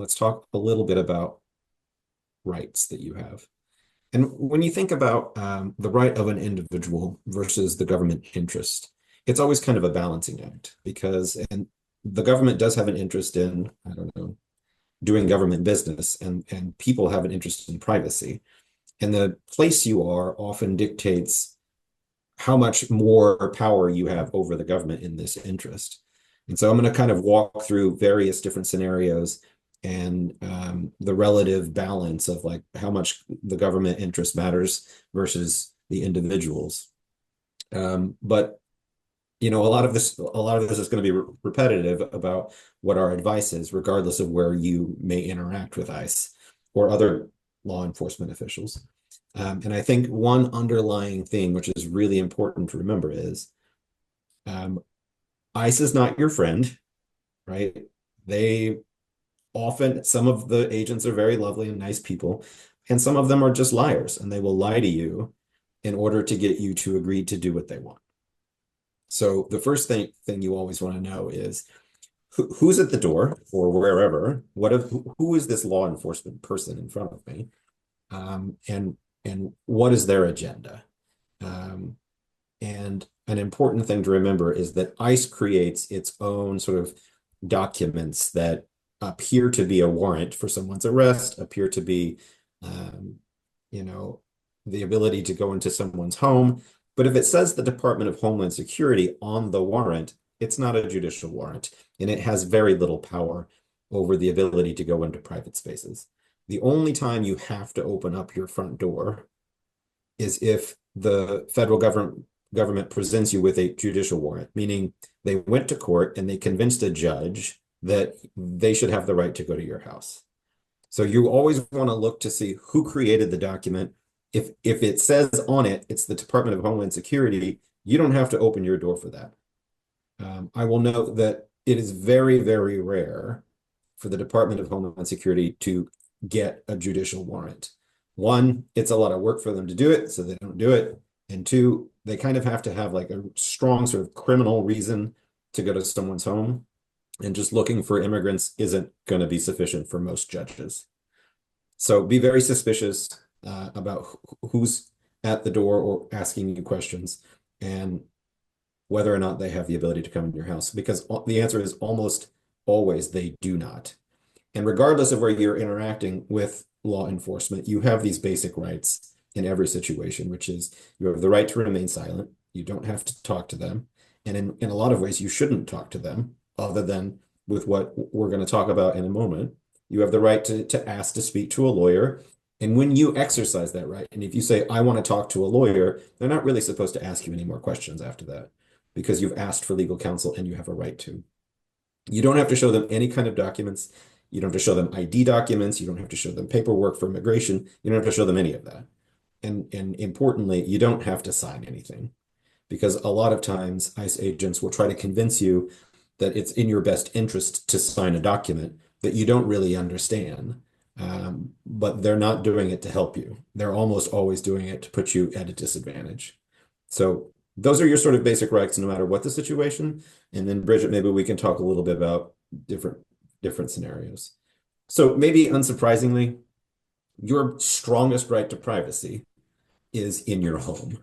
let's talk a little bit about rights that you have. And when you think about the right of an individual versus the government interest, it's always kind of a balancing act and the government does have an interest in, I don't know, doing government business, and people have an interest in privacy. And the place you are often dictates how much more power you have over the government in this interest. And so I'm going to kind of walk through various different scenarios and the relative balance of like how much the government interest matters versus the individuals. But a lot of this is going to be repetitive about what our advice is, regardless of where you may interact with ICE or other law enforcement officials. And I think one underlying thing, which is really important to remember, is ICE is not your friend, right? They some of the agents are very lovely and nice people, and some of them are just liars, and they will lie to you in order to get you to agree to do what they want. So the first thing you always want to know is who's at the door or wherever. Who is this law enforcement person in front of me, and what is their agenda? And an important thing to remember is that ICE creates its own sort of documents that appear to be a warrant for someone's arrest, appear to be, you know, the ability to go into someone's home. But if it says the Department of Homeland Security on the warrant, it's not a judicial warrant, and it has very little power over the ability to go into private spaces. The only time you have to open up your front door is if the federal government presents you with a judicial warrant, meaning they went to court and they convinced a judge that they should have the right to go to your house. So you always want to look to see who created the document. If it says on it, it's the Department of Homeland Security, you don't have to open your door for that. I will note that it is very, very rare for the Department of Homeland Security to get a judicial warrant. One, it's a lot of work for them to do it, so they don't do it. And two, they kind of have to have like a strong sort of criminal reason to go to someone's home. And just looking for immigrants isn't going to be sufficient for most judges. So be very suspicious about who's at the door or asking you questions and whether or not they have the ability to come in your house, because the answer is almost always they do not. And regardless of where you're interacting with law enforcement, you have these basic rights in every situation, which is you have the right to remain silent. You don't have to talk to them. And in a lot of ways, you shouldn't talk to them other than with what we're going to talk about in a moment. You have the right to ask to speak to a lawyer. And when you exercise that right, and if you say, I want to talk to a lawyer, they're not really supposed to ask you any more questions after that because you've asked for legal counsel and you have a right to. You don't have to show them any kind of documents. You don't have to show them ID documents. You don't have to show them paperwork for immigration. You don't have to show them any of that. And importantly, you don't have to sign anything because a lot of times ICE agents will try to convince you that it's in your best interest to sign a document that you don't really understand. But they're not doing it to help you. They're almost always doing it to put you at a disadvantage. So those are your sort of basic rights, no matter what the situation. And then Bridget, maybe we can talk a little bit about different scenarios. So maybe unsurprisingly, your strongest right to privacy is in your home.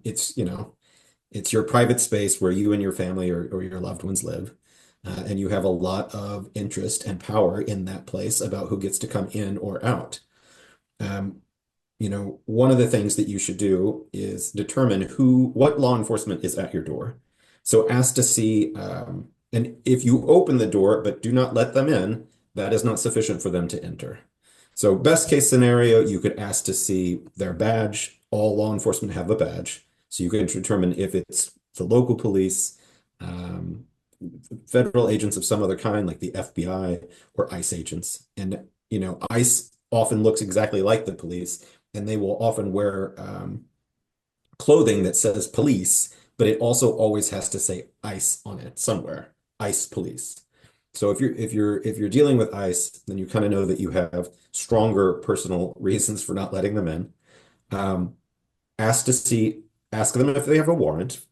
It's your private space where you and your family or your loved ones live. And you have a lot of interest and power in that place about who gets to come in or out. One of the things that you should do is determine what law enforcement is at your door. So ask to see, and if you open the door but do not let them in, that is not sufficient for them to enter. So best case scenario, you could ask to see their badge. All law enforcement have a badge. So you can determine if it's the local police, federal agents of some other kind, like the FBI or ICE agents. And, ICE often looks exactly like the police, and they will often wear clothing that says police, but it also always has to say ICE on it somewhere, ICE police. So if you're dealing with ICE, then you kind of know that you have stronger personal reasons for not letting them in. Ask them if they have a warrant.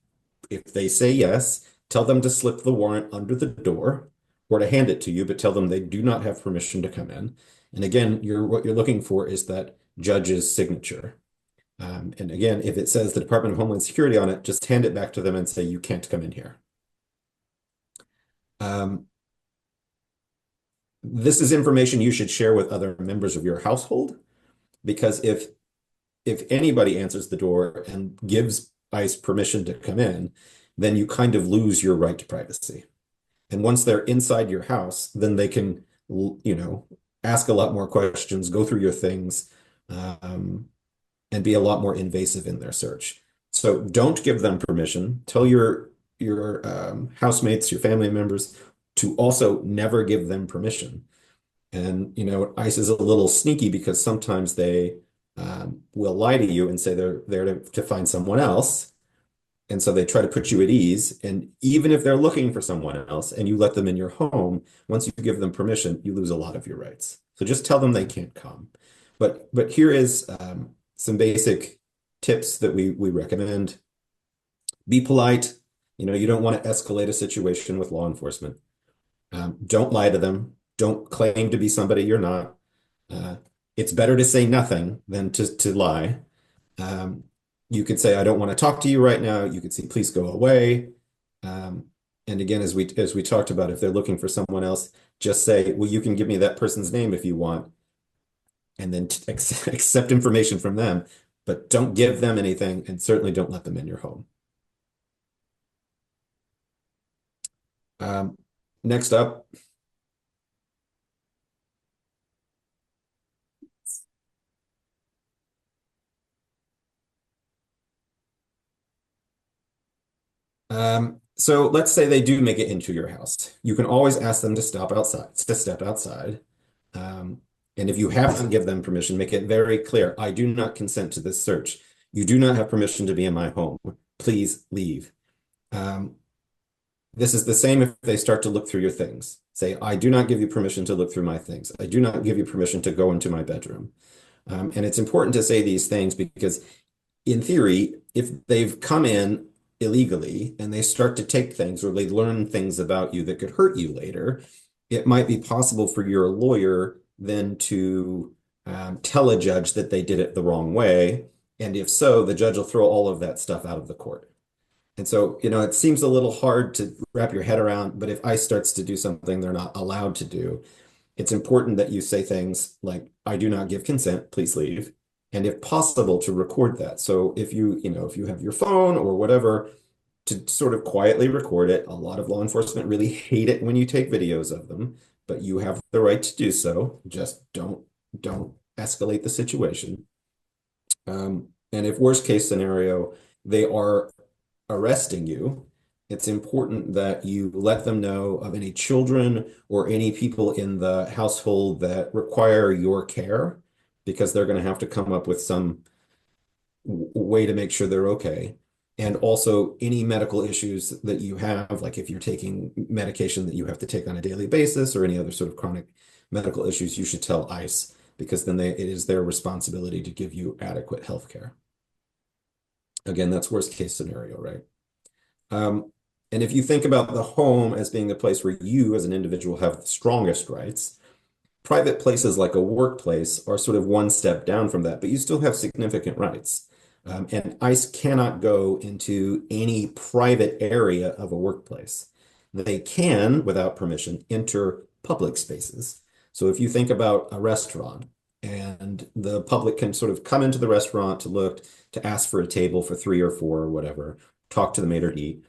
If they say yes, tell them to slip the warrant under the door or to hand it to you, but tell them they do not have permission to come in. And again, what you're looking for is that judge's signature. And again, if it says the Department of Homeland Security on it, just hand it back to them and say, you can't come in here. This is information you should share with other members of your household, because if anybody answers the door and gives ICE permission to come in, then you kind of lose your right to privacy. And once they're inside your house, then they can, ask a lot more questions, go through your things, and be a lot more invasive in their search. So don't give them permission. Tell your housemates, your family members, to also never give them permission. And ICE is a little sneaky because sometimes they will lie to you and say they're there to find someone else. And so they try to put you at ease. And even if they're looking for someone else and you let them in your home, once you give them permission, you lose a lot of your rights. So just tell them they can't come. But here is some basic tips that we recommend. Be polite. You don't want to escalate a situation with law enforcement. Don't lie to them. Don't claim to be somebody you're not. It's better to say nothing than to lie. You could say, I don't want to talk to you right now. You could say, please go away. And again, as we talked about, if they're looking for someone else, just say, well, you can give me that person's name if you want, and then accept information from them, but don't give them anything, and certainly don't let them in your home. Next up. So let's say they do make it into your house. You can always ask them to step outside. And if you have to give them permission, make it very clear. I do not consent to this search. You do not have permission to be in my home. Please leave. This is the same if they start to look through your things. Say, I do not give you permission to look through my things. I do not give you permission to go into my bedroom. And it's important to say these things because in theory, if they've come in illegally and they start to take things or they learn things about you that could hurt you later, it might be possible for your lawyer then to tell a judge that they did it the wrong way. And if so, the judge will throw all of that stuff out of the court. And so, it seems a little hard to wrap your head around, but if ICE starts to do something they're not allowed to do, it's important that you say things like, I do not give consent, please leave. And if possible, to record that. So if you have your phone or whatever, to sort of quietly record it. A lot of law enforcement really hate it when you take videos of them, but you have the right to do so. Just don't escalate the situation. And if worst case scenario, they are arresting you, it's important that you let them know of any children or any people in the household that require your care, because they're going to have to come up with some way to make sure they're okay. And also any medical issues that you have, like if you're taking medication that you have to take on a daily basis or any other sort of chronic medical issues, you should tell ICE, because then it is their responsibility to give you adequate health care. Again, that's worst case scenario, right? And if you think about the home as being the place where you as an individual have the strongest rights, private places like a workplace are sort of one step down from that, but you still have significant rights. And ICE cannot go into any private area of a workplace. They can, without permission, enter public spaces. So if you think about a restaurant and the public can sort of come into the restaurant to ask for a table for 3 or 4 or whatever, talk to the maitre d',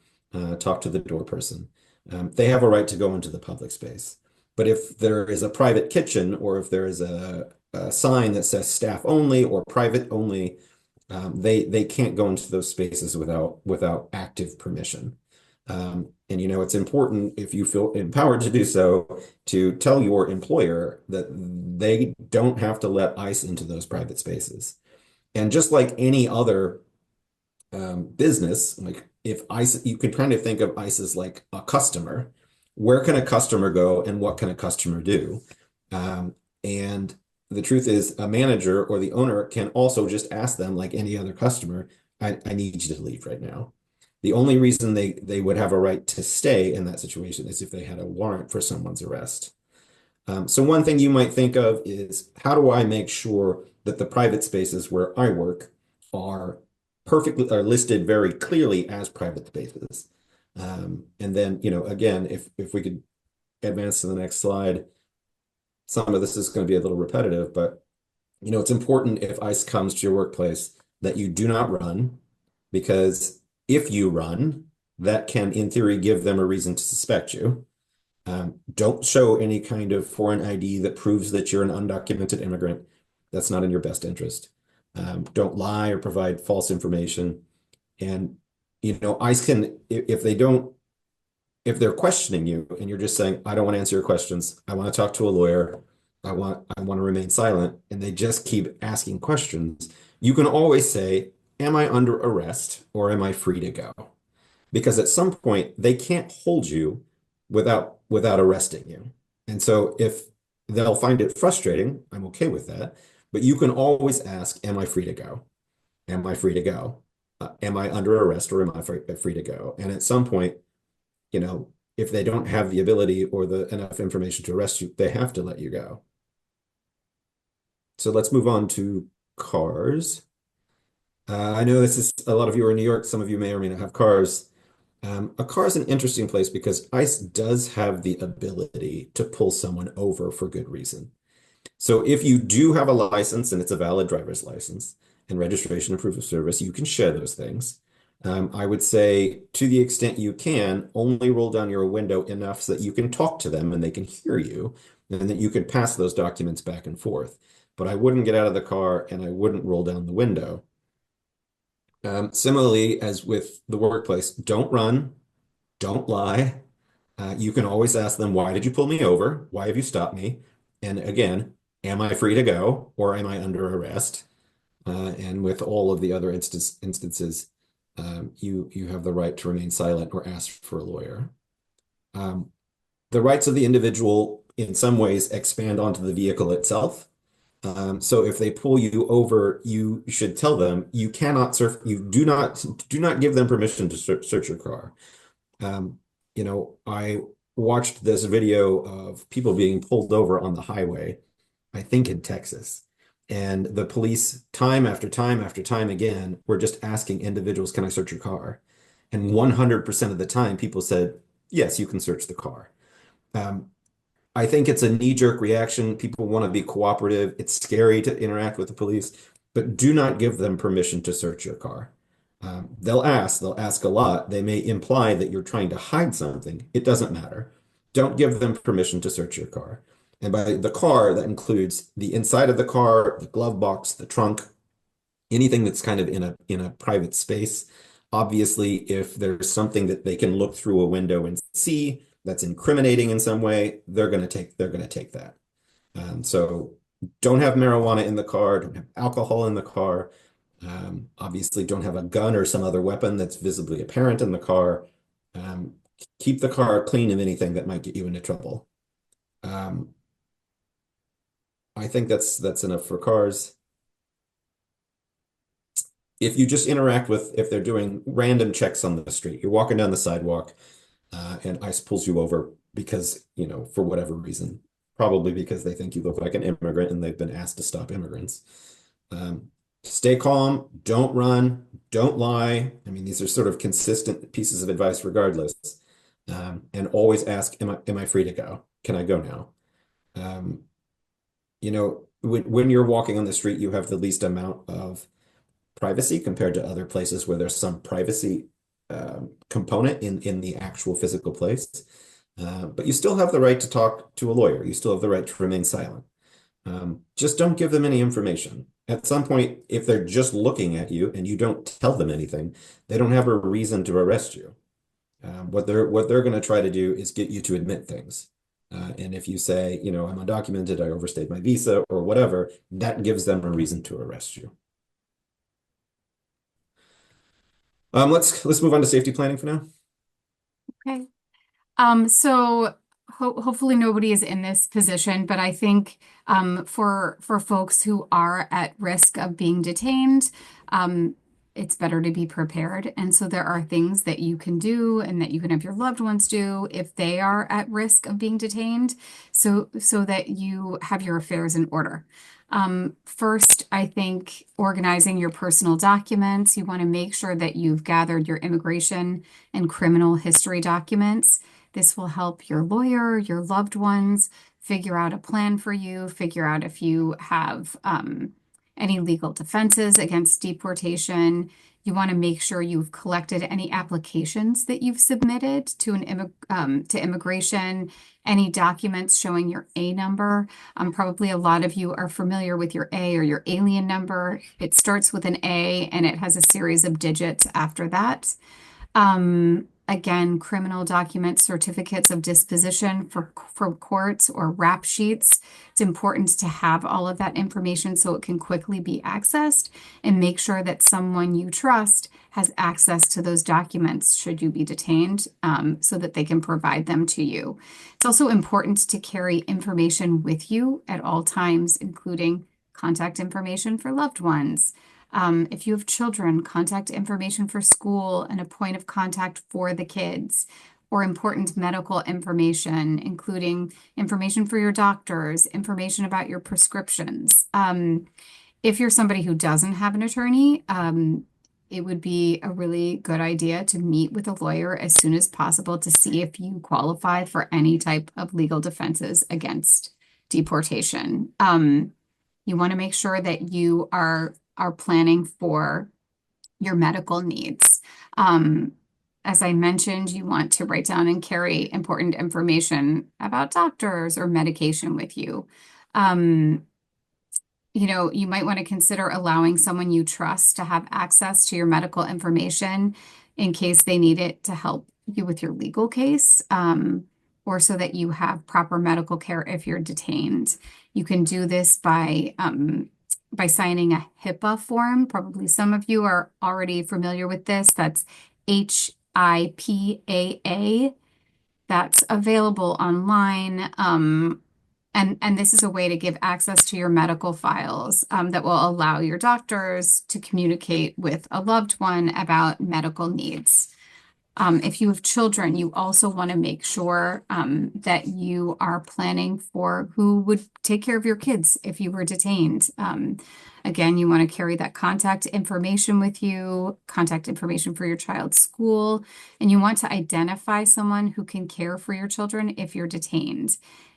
talk to the door person. They have a right to go into the public space. But if there is a private kitchen, or if there is a sign that says staff only or private only, they can't go into those spaces without active permission. And it's important, if you feel empowered to do so, to tell your employer that they don't have to let ICE into those private spaces. And just like any other business, like if ICE, you can kind of think of ICE as like a customer. Where can a customer go and what can a customer do? And the truth is, a manager or the owner can also just ask them, like any other customer, I need you to leave right now. The only reason they would have a right to stay in that situation is if they had a warrant for someone's arrest. So one thing you might think of is how do I make sure that the private spaces where I work are are listed very clearly as private spaces. And then, again, if we could advance to the next slide, some of this is going to be a little repetitive, but it's important if ICE comes to your workplace that you do not run, because if you run, that can, in theory, give them a reason to suspect you. Don't show any kind of foreign ID that proves that you're an undocumented immigrant. That's not in your best interest. Don't lie or provide false information. And, ICE can, if they don't, if they're questioning you and you're just saying, I don't want to answer your questions, I want to talk to a lawyer, I want to remain silent, and they just keep asking questions, you can always say, am I under arrest or am I free to go? Because at some point they can't hold you without arresting you. And so if they'll find it frustrating, I'm okay with that. But you can always ask, am I free to go? Am I free to go? Am I under arrest or am I free to go? And at some point, if they don't have the ability or the enough information to arrest you, they have to let you go. So let's move on to cars. I know this is a lot of you are in New York. Some of you may or may not have cars. A car is an interesting place because ICE does have the ability to pull someone over for good reason. So if you do have a license and it's a valid driver's license and registration and proof of service, you can share those things. I would say to the extent you can, only roll down your window enough so that you can talk to them and they can hear you, and that you can pass those documents back and forth. But I wouldn't get out of the car and I wouldn't roll down the window. Similarly, as with the workplace, don't run, don't lie. You can always ask them, why did you pull me over? Why have you stopped me? And again, am I free to go or am I under arrest? And with all of the other instances, you have the right to remain silent or ask for a lawyer. The rights of the individual in some ways expand onto the vehicle itself. So if they pull you over, you should tell them you cannot search, you do not give them permission to search your car. I watched this video of people being pulled over on the highway, I think in Texas. And the police, time after time after time again, were just asking individuals, can I search your car? And 100% of the time, people said, yes, you can search the car. Um, I think it's a knee-jerk reaction. People want to be cooperative. It's scary to interact with the police, but do not give them permission to search your car. They'll ask a lot. They may imply that you're trying to hide something. It doesn't matter. Don't give them permission to search your car. And by the car, that includes the inside of the car, the glove box, the trunk, anything that's kind of in a private space. Obviously, if there's something that they can look through a window and see that's incriminating in some way, they're going to take that. So don't have marijuana in the car, don't have alcohol in the car. Obviously, don't have a gun or some other weapon that's visibly apparent in the car. Um, Keep the car clean of anything that might get you into trouble. Um, I think that's enough for cars. If you just interact with, if they're doing random checks on the street, you're walking down the sidewalk, and ICE pulls you over because, for whatever reason, probably because they think you look like an immigrant and they've been asked to stop immigrants. Um, Stay calm, don't run, don't lie. I mean, these are sort of consistent pieces of advice regardless. And always ask, am I free to go? Can I go now? Um, when you're walking on the street, you have the least amount of privacy compared to other places where there's some privacy component in the actual physical place. But you still have the right to talk to a lawyer. You still have the right to remain silent. Just don't give them any information. At some point, if they're just looking at you and you don't tell them anything, they don't have a reason to arrest you. What they're going to try to do is get you to admit things. And if you say, I'm undocumented, I overstayed my visa or whatever, that gives them a reason to arrest you. Let's move on to safety planning for now. Okay. So hopefully nobody is in this position, but I think for folks who are at risk of being detained, it's better to be prepared. And so there are things that you can do and that you can have your loved ones do if they are at risk of being detained, so that you have your affairs in order. First, I think organizing your personal documents, you want to make sure that you've gathered your immigration and criminal history documents. This will help your lawyer, your loved ones figure out a plan for you, figure out if you have any legal defenses against deportation. You want to make sure you've collected any applications that you've submitted to to immigration, any documents showing your A number. Probably a lot of you are familiar with your A or your alien number. It starts with an A and it has a series of digits after that. Again, criminal documents, certificates of disposition for courts or rap sheets. It's important to have all of that information so it can quickly be accessed, and make sure that someone you trust has access to those documents should you be detained, so that they can provide them to you. It's also important to carry information with you at all times, including contact information for loved ones. If you have children, contact information for school and a point of contact for the kids, or important medical information, including information for your doctors, information about your prescriptions. If you're somebody who doesn't have an attorney, it would be a really good idea to meet with a lawyer as soon as possible to see if you qualify for any type of legal defenses against deportation. You want to make sure that you are planning for your medical needs. As I mentioned, you want to write down and carry important information about doctors or medication with you. Um, you might want to consider allowing someone you trust to have access to your medical information in case they need it to help you with your legal case, or so that you have proper medical care if you're detained. You can do this by signing a HIPAA form. Probably some of you are already familiar with this. That's HIPAA. That's available online. And this is a way to give access to your medical files, that will allow your doctors to communicate with a loved one about medical needs. If you have children, you also want to make sure that you are planning for who would take care of your kids if you were detained. Again, you want to carry that contact information with you, contact information for your child's school, and you want to identify someone who can care for your children if you're detained.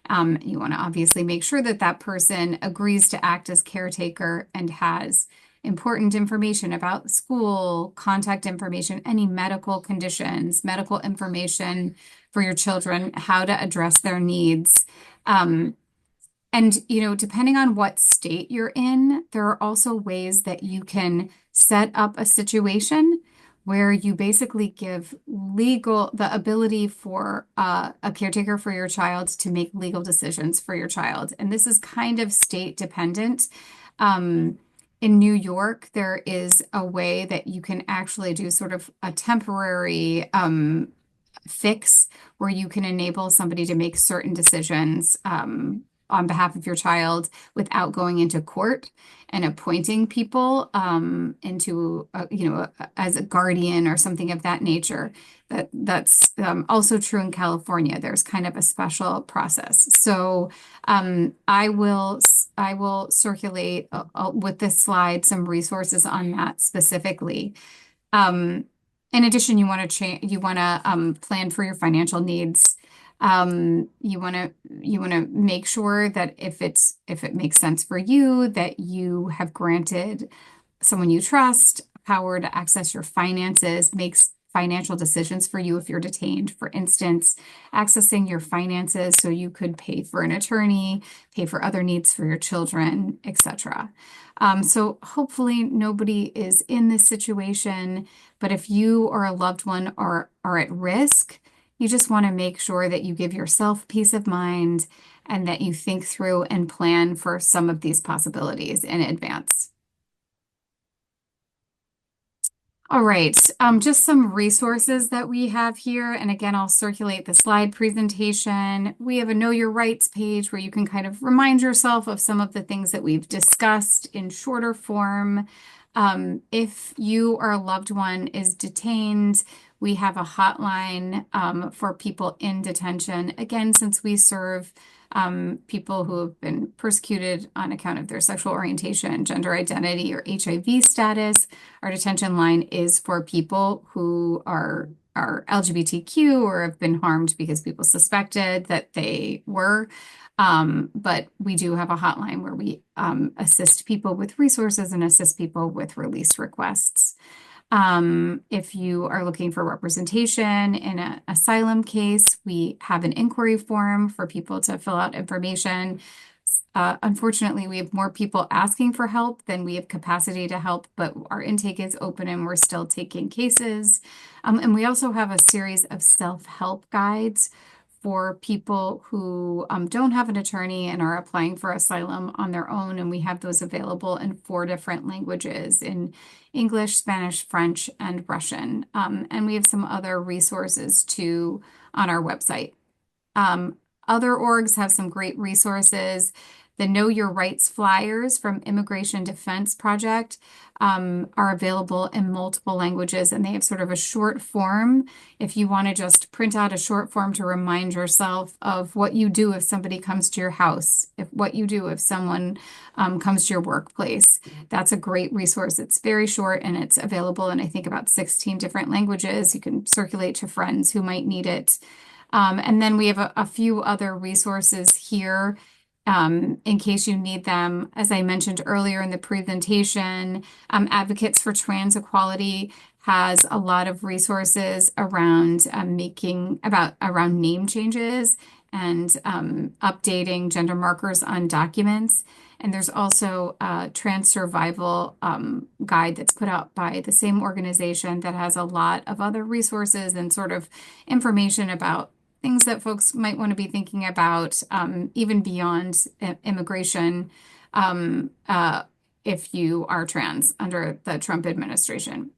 You want to obviously make sure that that person agrees to act as caretaker and has important information about school, contact information, any medical conditions, medical information for your children, how to address their needs. Depending on what state you're in, there are also ways that you can set up a situation where you basically give the ability for a caretaker for your child to make legal decisions for your child. And this is kind of state dependent. In New York, there is a way that you can actually do sort of a temporary fix where you can enable somebody to make certain decisions on behalf of your child without going into court and appointing people into, as a guardian or something of that nature. That's also true in California. There's kind of a special process. So I will circulate with this slide some resources on that specifically. In addition, you want to plan for your financial needs. You want to make sure that if it makes sense for you, that you have granted someone you trust power to access your finances, makes financial decisions for you if you're detained. For instance, accessing your finances so you could pay for an attorney, pay for other needs for your children, etc. So hopefully nobody is in this situation, but if you or a loved one are at risk, you just want to make sure that you give yourself peace of mind and that you think through and plan for some of these possibilities in advance. All right, just some resources that we have here. And again, I'll circulate the slide presentation. We have a Know Your Rights page where you can kind of remind yourself of some of the things that we've discussed in shorter form. If you or a loved one is detained, we have a hotline for people in detention. Again, since we serve people who have been persecuted on account of their sexual orientation, gender identity, or HIV status, our detention line is for people who are LGBTQ or have been harmed because people suspected that they were. But we do have a hotline where we assist people with resources and assist people with release requests. If you are looking for representation in an asylum case, we have an inquiry form for people to fill out information. Unfortunately, we have more people asking for help than we have capacity to help, but our intake is open and we're still taking cases. And we also have a series of self-help guides for people who don't have an attorney and are applying for asylum on their own. And we have those available in 4 different languages, in English, Spanish, French, and Russian. And we have some other resources too on our website. Um, Other orgs have some great resources. The Know Your Rights flyers from Immigration Defense Project are available in multiple languages, and they have sort of a short form. If you want to just print out a short form to remind yourself of what you do if somebody comes to your house, if what you do if someone comes to your workplace, that's a great resource. It's very short and it's available in, I think, about 16 different languages. You can circulate to friends who might need it. And then we have a few other resources here in case you need them. As I mentioned earlier in the presentation, Advocates for Trans Equality has a lot of resources around around name changes and updating gender markers on documents. And there's also a trans survival guide that's put out by the same organization that has a lot of other resources and sort of information about things that folks might want to be thinking about, even beyond immigration, if you are trans under the Trump administration.